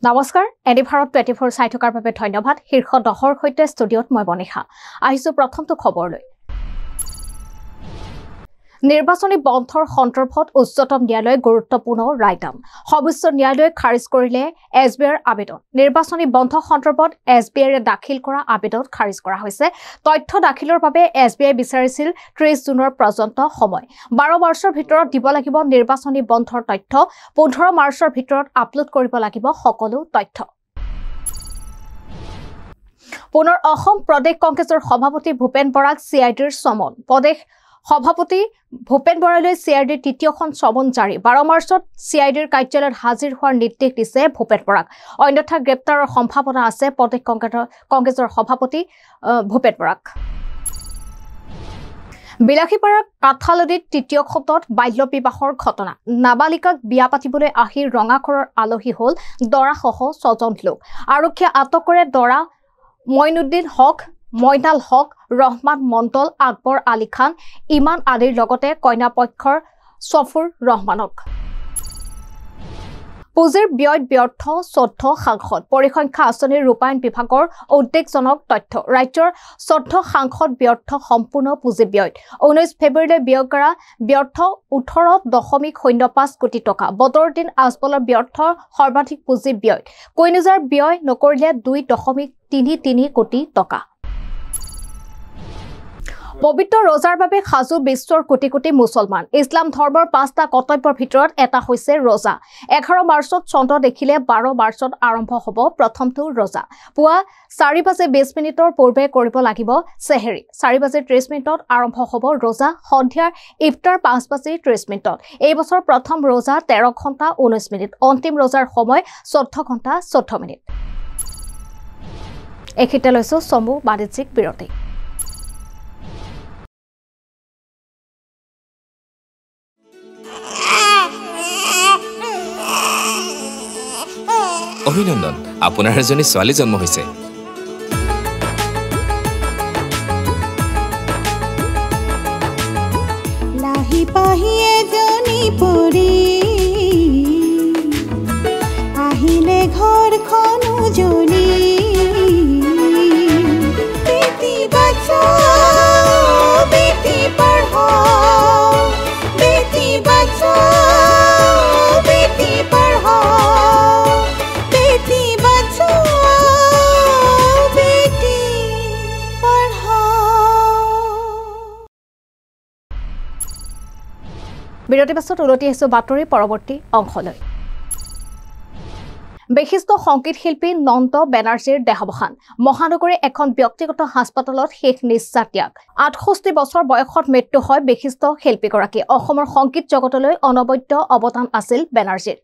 নমস্কাৰ এডি ভাৰত 24 চাই থকাৰ বাবে ধন্যবাদ শীৰ্ষ 10ৰ সৈতে ষ্টুডিঅত মই বনিশা আহিছো প্ৰথমটো খবৰলৈ নিৰ্বাচনী বন্ধৰ সন্দৰ্ভত উচ্চতম ন্যায়ালয়ে গুৰুত্বপূৰ্ণ ৰায়দান সৰ্বোচ্চ ন্যায়ালয়ে খাৰিজ কৰিলে এছবিআইৰ আবেদন নিৰ্বাচনী বন্ধ সন্দৰ্ভত এছবিআইৰে দাখিল কৰা আবেদন খাৰিজ কৰা হৈছে তথ্য দাখিলৰ বাবে এছবিআই বিচাৰিছিল 30 জুনৰ পৰ্যন্ত সময় 12 মাৰ্চৰ ভিতৰত দিব লাগিব নিৰ্বাচনী বন্ধৰ তথ্য 15 মাৰ্চৰ ভিতৰত আপলোড কৰিব লাগিব সকলো তথ্য পুনৰ অসম প্ৰদেশ কংগ্ৰেছৰ সভাপতি ভূপেন বৰাক সিআইডিৰ সমন প্ৰদেশ সভাপতি ভূপেন বৰালৈ সিআইডিৰ তৃতীয়খন সমন জাৰি 12 মাৰ্চত সিআইডিৰ কাৰ্যালয়ত হাজিৰ হোৱাৰ নিৰ্দেশ দিছে ভূপেন বৰাক অন্যথা গ্ৰেপ্তাৰৰ সম্ভাৱনা আছে প্ৰদেশ কংগ্ৰেছৰ সভাপতি ভূপেন বৰাক বিলাসীপাৰাৰ কাঠালদিত তৃতীয় ক্ষেত্ৰত বাল্য বিবাহৰ ঘটনা নাবালিকাক বিয়া পাতিবলৈ আহি ৰঙাখৰৰ আলহী হল দৰাসহ 6জন লোক আৰক্ষীয়ে আটক কৰে দৰা মইনুদ্দিন হক মইনাল হক ৰহমান মণ্ডল আকবৰ আলী খান ইমান আলীৰ লগতে কইনা পক্ষৰ সফুৰ ৰহমানক পুঁজিৰ ব্যয় ব্যৰ্থ 14 সাংসদ পৰিসংখ্যা আঁচনিৰ ৰূপায়ণ বিভাগৰ উদ্বেগজনক তথ্য ৰাজ্যৰ 14 সাংসদ ব্যৰ্থ সম্পূৰ্ণ পুঁজি ব্যয় 19 ফেব্ৰুৱাৰীলৈ ব্যয় কৰা ব্যৰ্থ 18.05 কোটি টকা বতৰ দিন আজবলৰ ব্যৰ্থ সৰ্বাধিক পুঁজি ব্যয় কৈনিজাৰ ব্যয় নকৰিলে 2.33 কোটি টকা পবিত্ৰ ৰজাৰ বাবে সাজু বিশ্বৰ কোটি কোটি মুছলমান ইছলাম ধৰ্মৰ 5টা কৰ্তব্যৰ ভিতৰত এটা হৈছে ৰজা 11 মাৰ্চত চন্দ্ৰ দেখিলে 12 মাৰ্চত আৰম্ভ হ'ব প্ৰথমটো ৰজা পুৱা 4:20 পূৰ্বে কৰিব লাগিব সেহৰি 4:30 আৰম্ভ হ'ব ৰজা সন্ধিয়াৰ ইফতাৰ 5:30 এই বছৰ প্ৰথম ৰজা 13 ঘণ্টা 19 মিনিট অন্তিম ৰজাৰ সময় 14 ঘণ্টা 14 মিনিট এখিতে লৈছো সমু বাণিজ্যিক বিৰতি অভিনন্দন আপোনাৰ এজনী ছোৱালী জন্ম হৈছে লাহি পাহি এজনী পৰি আহিলে ঘৰখন উজলি বেটি বচাও বেটি পঢ়াও বেটি বচাও বেটি পঢ়াও বিৰতি পাছত উলটি আহিছো বাতৰি পৰৱৰ্তী অংশলৈ বিশিষ্ট সংগীত শিল্পী নন্দ বেনাৰ্জীৰ দেহাৱসান মহানগৰীৰ এখন ব্যক্তিগত হাস্পতালত শেষ নিশ্বাস ত্যাগ 68 বছৰ বয়সত মৃত্যু হয় বিশিষ্ট শিল্পীগৰাকী অসমৰ সংগীত জগতলৈ অনবদ্য অৱদান আছিল বেনাৰ্জীৰ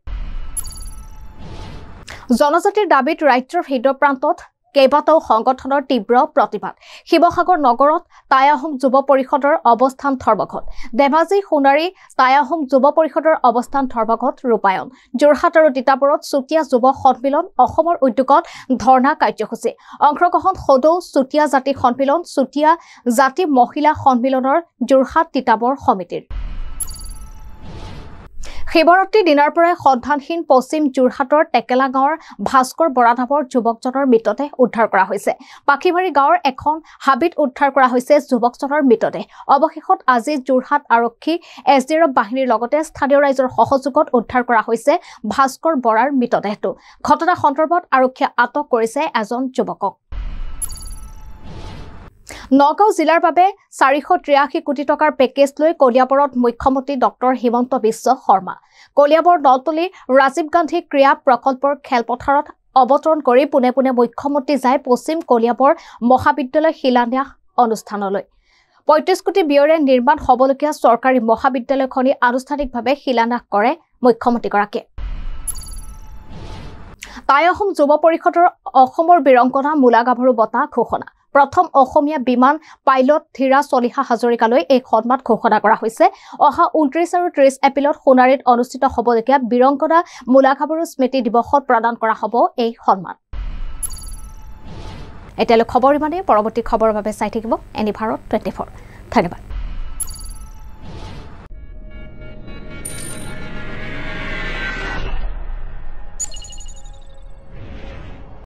জনজাতিৰ দাবীত ৰাজ্যৰ হৃদয়প্ৰান্তত কেইবাটাও সংগঠনৰ তীব্ৰ প্ৰতিবাদ শিৱসাগৰ নগৰত টাই আহোম যুৱ পৰিষদৰ অৱস্থান ধৰ্মঘট ধেমাজি সোণাৰী টাই আহোম যুৱ পৰিষদৰ অৱস্থান ধৰ্মঘট ৰূপায়ণ যোৰহাট আৰু তিতাবৰত চুতীয়া যুৱ সন্মিলন অসমৰ উদ্যোগত ধৰ্ণা কাৰ্যসূচী অংশগ্ৰহণ সদৌ চুতীয়া জাতি সন্মিলন চুতীয়া জাতি মহিলা সন্মিলনৰ যোৰহাট তিতাবৰ সমিতিৰ শিৱৰাত্ৰি দিনাৰ পৰাই সন্ধানহীন পশ্চিম যোৰহাটৰ টেকেলা গাঁৱৰ ভাস্কৰ বৰা নামৰ যুৱকজনৰ মৃতদেহ উদ্ধাৰ কৰা হৈছে পাখিমাৰী গাঁৱৰ এখন হাবিত উদ্ধাৰ কৰা হৈছে যুৱকজনৰ মৃতদেহ অৱশেষত আজি যোৰহাট আৰক্ষী এছডিআৰএফ বাহিনীৰ লগতে স্থানীয় ৰাইজৰ সহযোগত উদ্ধাৰ কৰা হৈছে ভাস্কৰ বৰাৰ মৃতদেহটো ঘটনা সন্দৰ্ভত আৰক্ষীয়ে আটক কৰিছে এজন যুৱকক নগাঁও জিলাৰ বাবে 483 কোটি টকাৰ পেকেজ লৈ কলিয়াবৰত মুখ্যমন্ত্ৰী ডক্টৰ হিমন্ত বিশ্ব শৰ্মা কলিয়াবৰ নলতলী ৰাজীৱ গান্ধী ক্ৰীড়া প্ৰকল্পৰ খেলপথাৰত অৱতৰণ কৰি পুনে পুনে মুখ্যমন্ত্ৰী যায় পশ্চিম কলিয়াবৰ মহাবিদ্যালয় শিলান্যাস অনুষ্ঠানলৈ 35 কোটি ব্যয়েৰে নিৰ্মাণ হ'বলগীয়া চৰকাৰী মহাবিদ্যালয়খনি আনুষ্ঠানিকভাৱে শিলান্যাস কৰে মুখ্যমন্ত্ৰীগৰাকীয়ে টাই আহোম যুৱ পৰিষদৰ অসমৰ বীৰংগনা মূলা গাভৰু বঁটা ঘোষণা প্ৰথম অসমীয়া বিমান পাইলট ধীৰা চলিহা হাজৰিকালৈ এই সন্মান ঘোষণা কৰা হৈছে অহা 29 আৰু 30 এপ্ৰিলত সোণাৰীত অনুষ্ঠিত হ'বলগীয়া বীৰংগনা মূলা গাভৰু স্মৃতি দিৱসত প্ৰদান কৰা হ'ব এই সন্মান এতিয়ালৈ খবৰ ইমানেই পৰৱৰ্তী খবৰৰ বাবে চাই থাকিব এনি ভাৰত 24 ধন্যবাদ